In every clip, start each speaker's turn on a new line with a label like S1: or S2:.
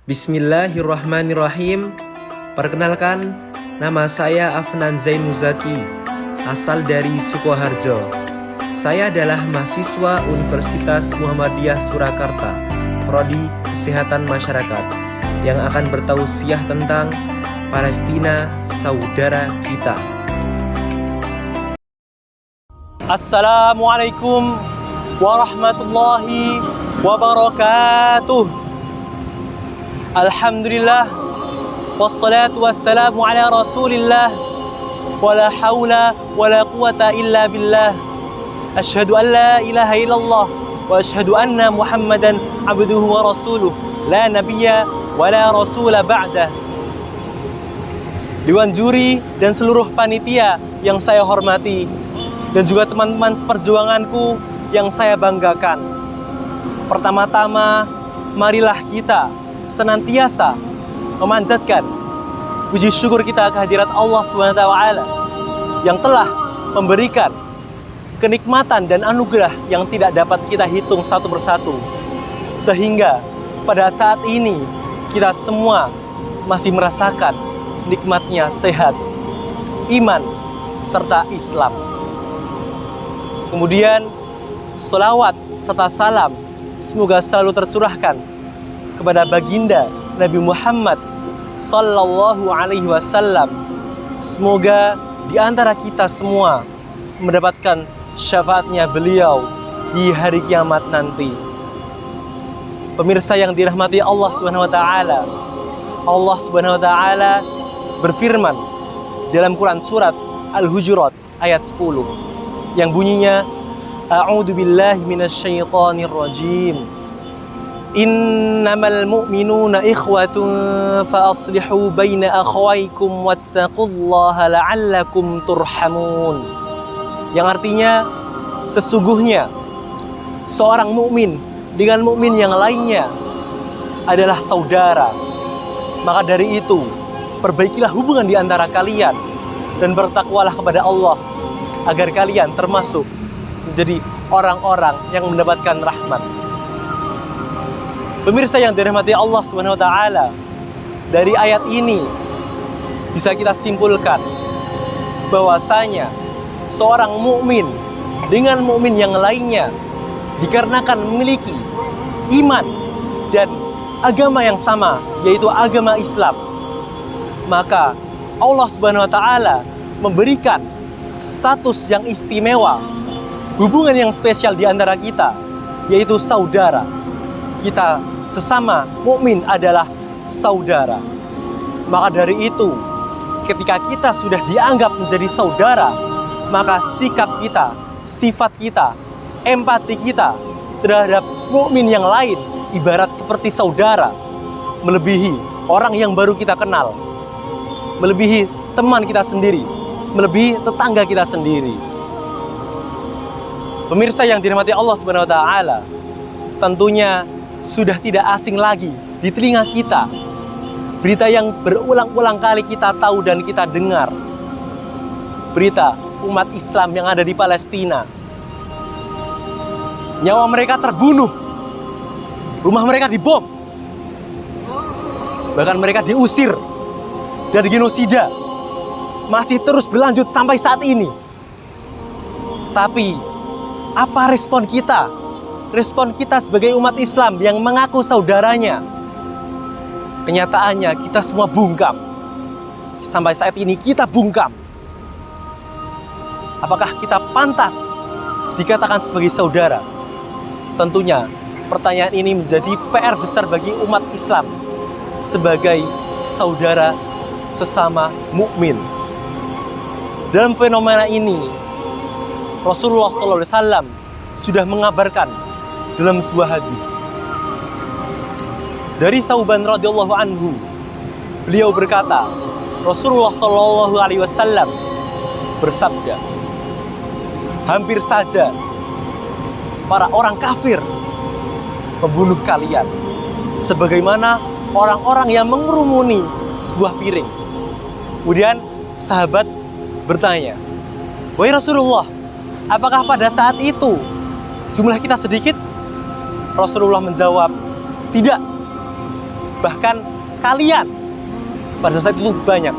S1: Bismillahirrahmanirrahim. Perkenalkan, nama saya Afnan Zain Muzaki, asal dari Sukoharjo. Saya adalah mahasiswa Universitas Muhammadiyah Surakarta, Prodi Kesehatan Masyarakat, yang akan bertausiah tentang Palestina, saudara kita.
S2: Assalamualaikum warahmatullahi wabarakatuh. Alhamdulillah, wassalatu wassalamu ala rasulillah, wala hawla wala quwata illa billah. Ashhadu an la ilaha illallah wa ashhadu anna muhammadan abduhu wa rasuluh, la nabiyya wala rasula ba'dah. Dewan juri dan seluruh panitia yang saya hormati, dan juga teman-teman seperjuanganku yang saya banggakan. Pertama-tama, marilah kita senantiasa memanjatkan puji syukur kita kehadirat Allah SWT yang telah memberikan kenikmatan dan anugerah yang tidak dapat kita hitung satu persatu, sehingga pada saat ini kita semua masih merasakan nikmatnya sehat, iman, serta Islam. Kemudian sholawat serta salam semoga selalu tercurahkan kepada baginda Nabi Muhammad Sallallahu Alaihi Wasallam. Semoga di antara kita semua mendapatkan syafaatnya beliau di hari kiamat nanti. Pemirsa yang dirahmati Allah Subhanahu Wa Taala, Allah Subhanahu Wa Taala berfirman dalam Quran surat Al-Hujurat ayat 10 yang bunyinya, A'udzu billahi minasyaitonir rajim. Innamal mu'minuna ikhwatun fa aslihu baina akhawaykum wattaqullaha la'allakum turhamun. Yang artinya, sesungguhnya seorang mukmin dengan mukmin yang lainnya adalah saudara. Maka dari itu, perbaikilah hubungan di antara kalian dan bertakwalah kepada Allah agar kalian termasuk menjadi orang-orang yang mendapatkan rahmat. Pemirsa yang dirahmati Allah Subhanahu wa taala, dari ayat ini bisa kita simpulkan bahwasanya seorang mukmin dengan mukmin yang lainnya dikarenakan memiliki iman dan agama yang sama, yaitu agama Islam, maka Allah Subhanahu wa taala memberikan status yang istimewa, hubungan yang spesial di antara kita, yaitu saudara. Kita sesama mukmin adalah saudara. Maka dari itu, ketika kita sudah dianggap menjadi saudara, maka sikap kita, sifat kita, empati kita terhadap mukmin yang lain ibarat seperti saudara, melebihi orang yang baru kita kenal, melebihi teman kita sendiri, melebihi tetangga kita sendiri. Pemirsa yang dirahmati Allah Subhanahu wa taala, tentunya sudah tidak asing lagi di telinga kita berita yang berulang-ulang kali kita tahu dan kita dengar. Berita umat Islam yang ada di Palestina, nyawa mereka terbunuh, rumah mereka dibom, bahkan mereka diusir dan genosida masih terus berlanjut sampai saat ini. Tapi apa respon kita? Respon kita sebagai umat Islam yang mengaku saudaranya? Kenyataannya kita semua bungkam. Sampai saat ini kita bungkam. Apakah kita pantas dikatakan sebagai saudara? Tentunya pertanyaan ini menjadi PR besar bagi umat Islam sebagai saudara sesama mukmin. Dalam fenomena ini, Rasulullah SAW sudah mengabarkan dalam sebuah hadis dari Thauban radhiyallahu anhu. Beliau berkata, Rasulullah Shallallahu Alaihi Wasallam bersabda, hampir saja para orang kafir membunuh kalian, sebagaimana orang-orang yang mengerumuni sebuah piring. Kemudian sahabat bertanya, wahai Rasulullah, apakah pada saat itu jumlah kita sedikit? Rasulullah menjawab, tidak. Bahkan kalian pada saat itu banyak,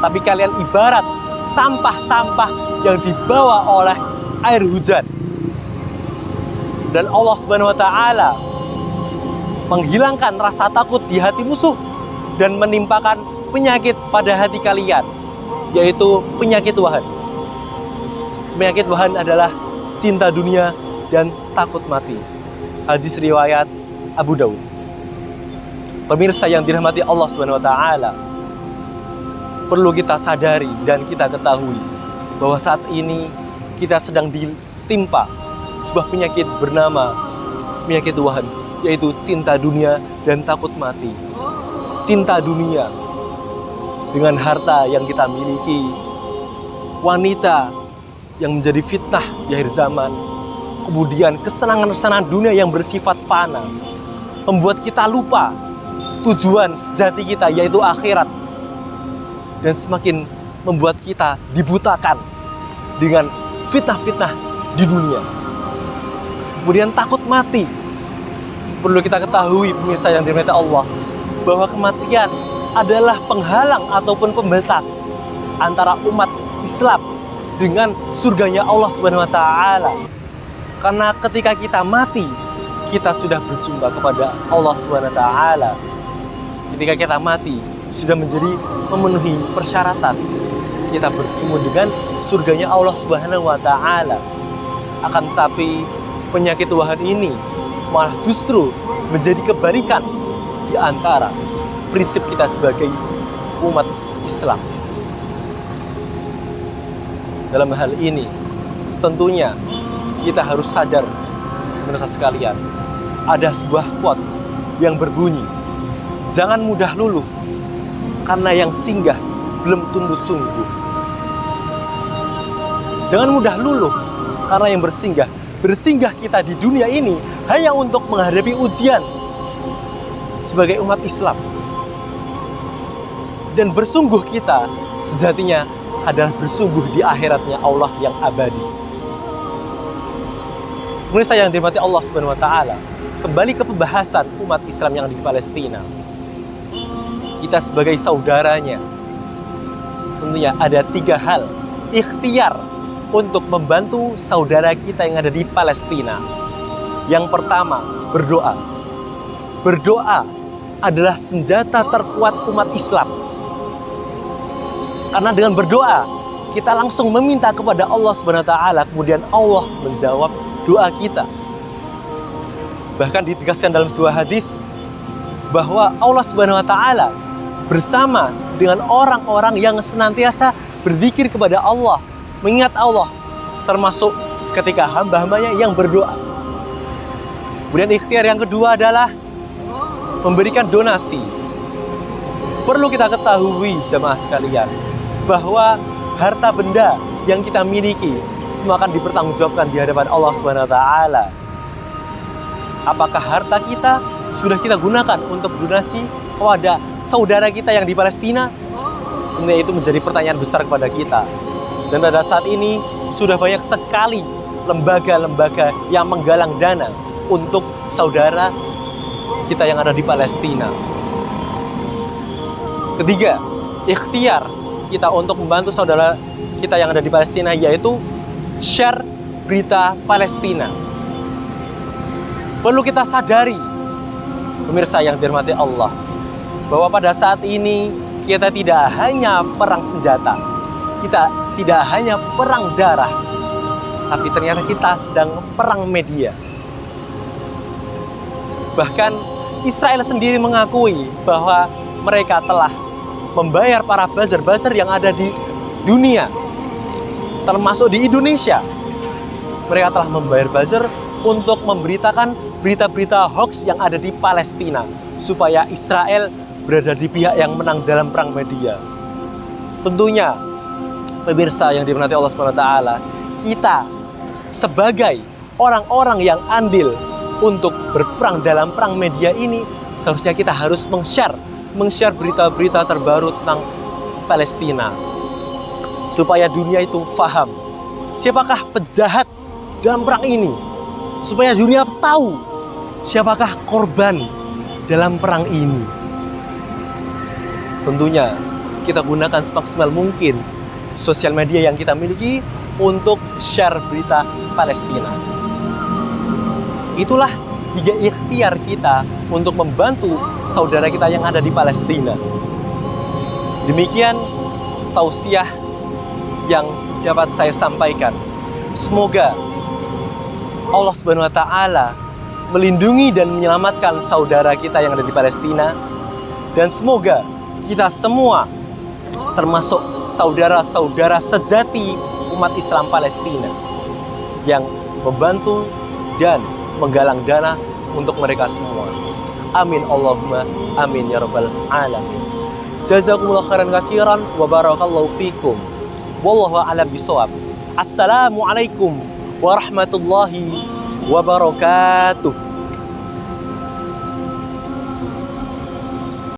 S2: tapi kalian ibarat sampah-sampah yang dibawa oleh air hujan. Dan Allah Subhanahu wa Ta'ala menghilangkan rasa takut di hati musuh dan menimpakan penyakit pada hati kalian, yaitu penyakit wahan. Penyakit wahan adalah cinta dunia dan takut mati. Hadis riwayat Abu Daud. Pemirsa yang dirahmati Allah Subhanahu wa Ta'ala, perlu kita sadari dan kita ketahui bahwa saat ini kita sedang ditimpa sebuah penyakit bernama penyakit wahan, yaitu cinta dunia dan takut mati. Cinta dunia dengan harta yang kita miliki, wanita yang menjadi fitnah di akhir zaman, kemudian kesenangan-kesenangan dunia yang bersifat fana, membuat kita lupa tujuan sejati kita, yaitu akhirat, dan semakin membuat kita dibutakan dengan fitnah-fitnah di dunia. Kemudian takut mati. Perlu kita ketahui, pemirsa yang dirahmati Allah, bahwa kematian adalah penghalang ataupun pembatas antara umat Islam dengan surganya Allah Subhanahu wa Ta'ala. Karena ketika kita mati, kita sudah berjumpa kepada Allah Subhanahu wa Ta'ala. Ketika kita mati, sudah menjadi memenuhi persyaratan, kita bertemu dengan surganya Allah Subhanahu wa Ta'ala. Akan tetapi penyakit wahan ini malah justru menjadi kebalikan di antara prinsip kita sebagai umat Islam. Dalam hal ini, tentunya kita harus sadar, pemirsa sekalian, ada sebuah quotes yang berbunyi, jangan mudah luluh, karena yang singgah belum tentu sungguh. Jangan mudah luluh, karena yang bersinggah kita di dunia ini hanya untuk menghadapi ujian sebagai umat Islam. Dan bersungguh kita sejatinya adalah bersungguh di akhiratnya Allah yang abadi. Pemirsa yang dirahmati Allah Subhanahu wa Ta'ala, kembali ke pembahasan umat Islam yang ada di Palestina. Kita sebagai saudaranya, tentunya ada 3 hal ikhtiar untuk membantu saudara kita yang ada di Palestina. Yang pertama, berdoa. Berdoa adalah senjata terkuat umat Islam. Karena dengan berdoa, kita langsung meminta kepada Allah Subhanahu wa Ta'ala, kemudian Allah menjawab doa kita. Bahkan ditegaskan dalam sebuah hadis bahwa Allah Subhanahu wa Ta'ala bersama dengan orang-orang yang senantiasa berzikir kepada Allah, mengingat Allah, termasuk ketika hamba-hambanya yang berdoa. Kemudian ikhtiar yang kedua adalah memberikan donasi. Perlu kita ketahui, jamaah sekalian, bahwa harta benda yang kita miliki semua akan dipertanggungjawabkan di hadapan Allah Subhanahu wa Ta'ala. Apakah harta kita sudah kita gunakan untuk donasi kepada saudara kita yang di Palestina? Tentunya itu menjadi pertanyaan besar kepada kita. Dan pada saat ini sudah banyak sekali lembaga-lembaga yang menggalang dana untuk saudara kita yang ada di Palestina. Ketiga, ikhtiar kita untuk membantu saudara kita yang ada di Palestina, yaitu share berita Palestina. Perlu kita sadari, pemirsa yang dirahmati Allah, bahwa pada saat ini kita tidak hanya perang senjata, kita tidak hanya perang darah, tapi ternyata kita sedang perang media. Bahkan Israel sendiri mengakui bahwa mereka telah membayar para buzzer-buzzer yang ada di dunia, termasuk di Indonesia. Mereka telah membayar buzzer untuk memberitakan berita-berita hoax yang ada di Palestina, supaya Israel berada di pihak yang menang dalam perang media. Tentunya, pemirsa yang dirahmati Allah SWT, kita sebagai orang-orang yang andil untuk berperang dalam perang media ini, seharusnya kita harus meng-share berita-berita terbaru tentang Palestina, supaya dunia itu paham siapakah penjahat dalam perang ini, supaya dunia tahu siapakah korban dalam perang ini. Tentunya kita gunakan semaksimal mungkin sosial media yang kita miliki untuk share berita Palestina. Itulah 3 ikhtiar kita untuk membantu saudara kita yang ada di Palestina. Demikian tausiah yang dapat saya sampaikan. Semoga Allah Subhanahu wa taala melindungi dan menyelamatkan saudara kita yang ada di Palestina, dan semoga kita semua termasuk saudara-saudara sejati umat Islam Palestina yang membantu dan menggalang dana untuk mereka semua. Amin Allahumma amin ya rabbal alamin. Jazakumullah khairan katsiran wa barakallahu fikum. Wallahu a'lam bishawab. Assalamualaikum warahmatullahi wabarakatuh.